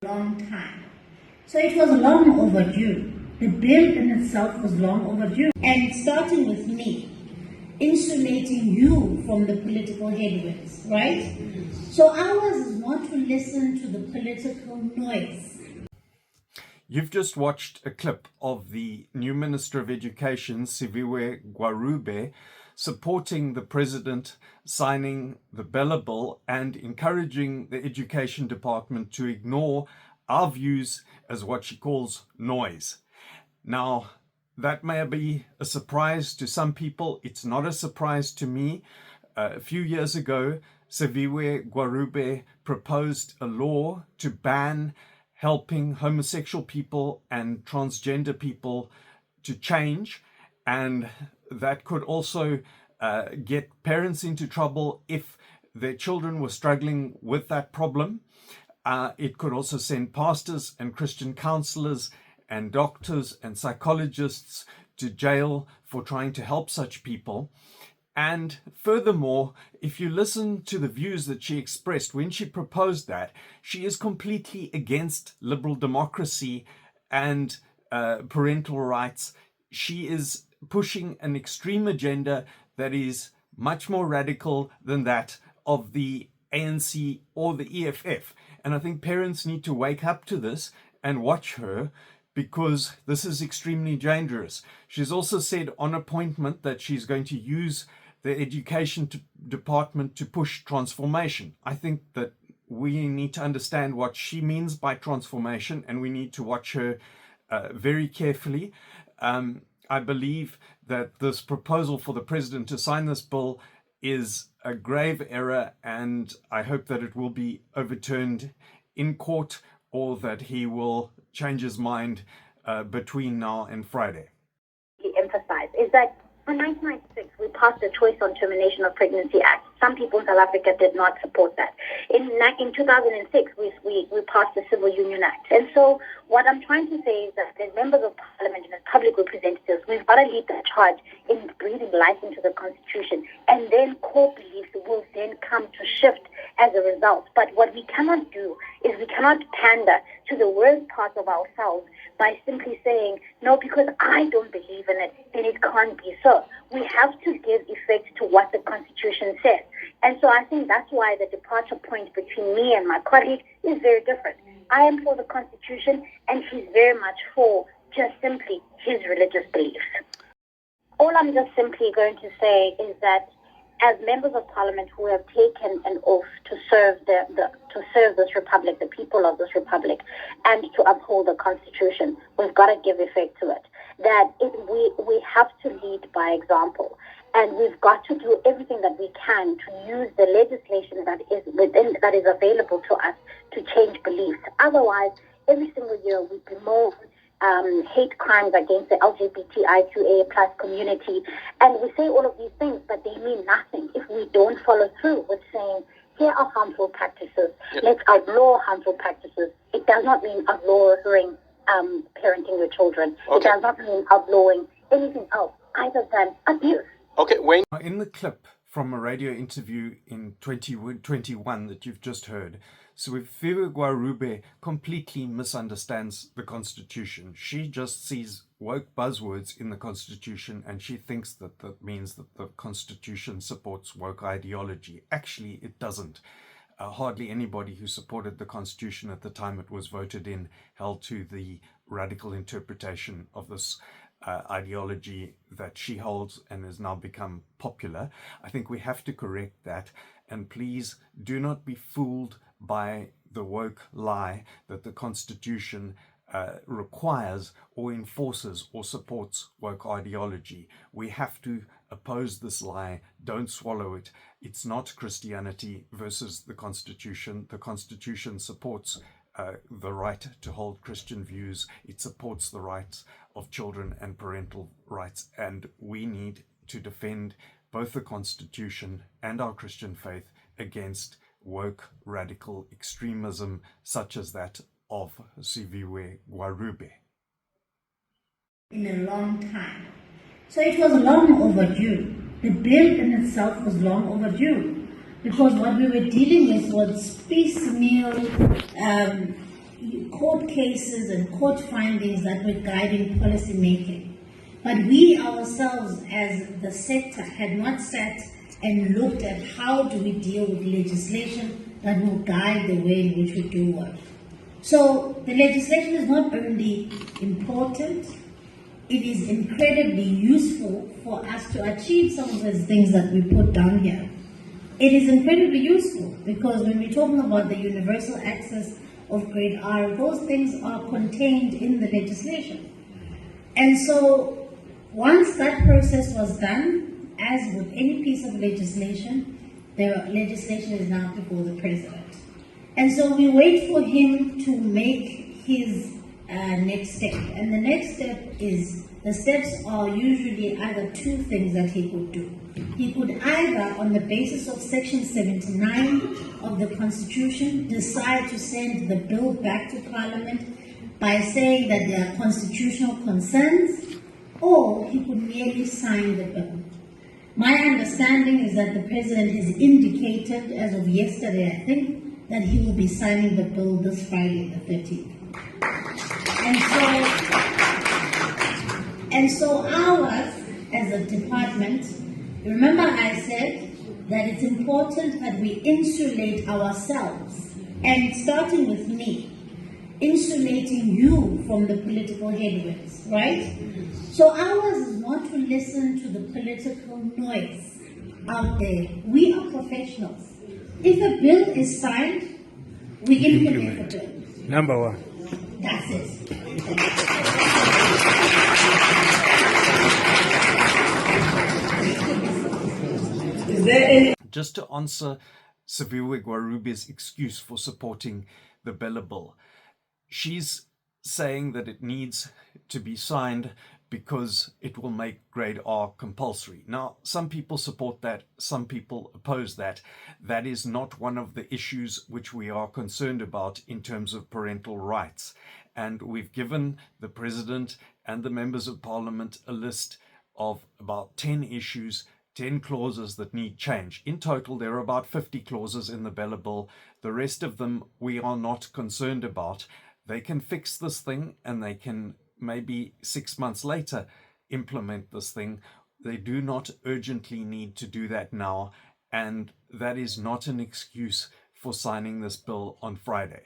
long time. So it was long overdue. The bill in itself was long overdue. And starting with me, insulating you from the political headwinds, right? So ours is not to listen to the political noise. You've just watched a clip of the new Minister of Education, Gwarube, supporting the President signing the BELA Bill and encouraging the Education Department to ignore our views as what she calls noise. Now, that may be a surprise to some people. It's not a surprise to me. A few years ago, Gwarube proposed a law to ban helping homosexual people and transgender people to change, and that could also get parents into trouble if their children were struggling with that problem. It could also send pastors and Christian counselors and doctors and psychologists to jail for trying to help such people. And furthermore, if you listen to the views that she expressed when she proposed that, she is completely against liberal democracy and parental rights. She is pushing an extreme agenda that is much more radical than that of the ANC or the EFF. And I think parents need to wake up to this and watch her, because this is extremely dangerous. She's also said on appointment that she's going to use the education department to push transformation. I think that we need to understand what she means by transformation, and we need to watch her very carefully. I believe that this proposal for the president to sign this bill is a grave error, and I hope that it will be overturned in court, or that he will change his mind between now and Friday. Emphasize is that in 1996 we passed the Choice on Termination of Pregnancy Act. Some people in South Africa did not support that. In 2006 we passed the Civil Union Act. And so what I'm trying to say is that as members of parliament and as public representatives, we've got to lead the charge in breathing life into the Constitution, and then core beliefs will then come to shift as a result. But what we cannot do is we cannot pander to the worst parts of ourselves by simply saying, no, because I don't believe in it, then it can't be so. We have to give effect to what the Constitution says. And so I think that's why the departure point between me and my colleague is very different. I am for the Constitution, and he's very much for just simply his religious beliefs. All I'm just simply going to say is that as members of parliament who have taken an oath to serve this republic, the people of this republic, and to uphold the Constitution, we've got to give effect to it. That we have to lead by example, and we've got to do everything that we can to use the legislation that is available to us to change beliefs. Otherwise, every single year we bemoan hate crimes against the LGBTIQA plus community, and we say all of these things, but they mean nothing if we don't follow through with saying, here are harmful practices. Yep. Let's outlaw harmful practices. It does not mean outlawing parenting your children. Okay. It does not mean outlawing anything else other than abuse. Okay, Wayne. In the clip from a radio interview in 2021 that you've just heard, Gwarube completely misunderstands the Constitution. She just sees woke buzzwords in the Constitution, and she thinks that that means that the Constitution supports woke ideology. Actually, it doesn't. Hardly anybody who supported the Constitution at the time it was voted in held to the radical interpretation of this ideology that she holds and has now become popular. I think we have to correct that, and please do not be fooled by the woke lie that the Constitution requires or enforces or supports woke ideology. We have to oppose this lie. Don't swallow it. It's not Christianity versus the Constitution. The Constitution supports the right to hold Christian views. It supports the rights of children and parental rights, and we need to defend both the Constitution and our Christian faith against woke radical extremism such as that of Gwarube. In a long time. So it was long overdue. The bill in itself was long overdue, because what we were dealing with was piecemeal court cases and court findings that were guiding policy making. But we ourselves as the sector had not sat and looked at how do we deal with legislation that will guide the way in which we do work. So the legislation is not only important, it is incredibly useful for us to achieve some of those things that we put down here. It is incredibly useful because when we're talking about the universal access of grade R, those things are contained in the legislation. And so once that process was done, as with any piece of legislation, the legislation is now before the president. And so we wait for him to make his next step. And the next step is, the steps are usually either two things that he could do. He could either, on the basis of Section 79 of the Constitution, decide to send the bill back to Parliament by saying that there are constitutional concerns, or he could merely sign the bill. My understanding is that the President has indicated, as of yesterday, I think, that he will be signing the bill this Friday, the 13th. And so ours, as a department, remember I said that it's important that we insulate ourselves, and starting with me, insulating you from the political headwinds, right? So ours is not to listen to the political noise out there. We are professionals. If a bill is signed, we implement the bill. Number one. That's it. Is there any... Just to answer Siviwe Gwarube's excuse for supporting the BELA Bill, she's saying that it needs to be signed because it will make grade R compulsory. Now, some people support that, some people oppose that. That is not one of the issues which we are concerned about in terms of parental rights. And we've given the President and the members of Parliament a list of about 10 issues, 10 clauses that need change. In total, there are about 50 clauses in the BELA Bill. The rest of them we are not concerned about. They can fix this thing and they can maybe 6 months later implement this thing. They do not urgently need to do that now, and that is not an excuse for signing this bill on Friday.